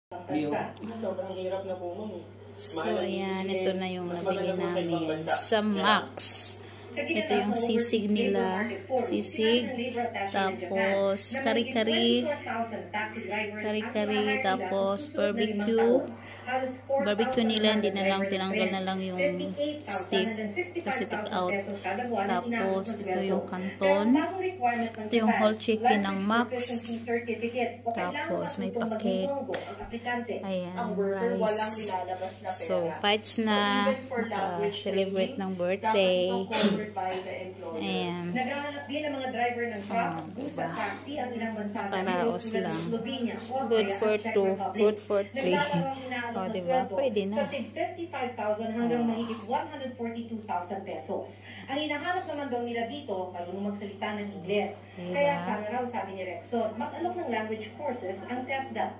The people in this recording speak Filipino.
Sobrang hirap na po nun. So, ayan. Ito na yung nabili namin sa Max. Ito yung sisig nila. Sisig. Tapos, kari-kari. Kari-kari. Tapos, barbecue. Barbecue nila. Hindi na lang. Tinanggal na lang yung stick. Kasi take out. Tapos, ito yung canton. Ito yung whole chicken ng Max. Tapos, may pakek. Ayan, rice. So, fights na. Celebrate ng birthday. Ayan. Naghahanap din ang mga driver ng truck, bus at taxi ang ilang bansa sa Paraos lang. Good for 2. Good for 3. O, diba? Pwede na. Sa 55,000 hanggang mahigit 142,000 pesos. Ang hinahanap naman daw nila dito, marunong magsalita ng Ingles. Kaya sana raw, sabi ni Rexon, mag-alok ng language courses ang TESDA.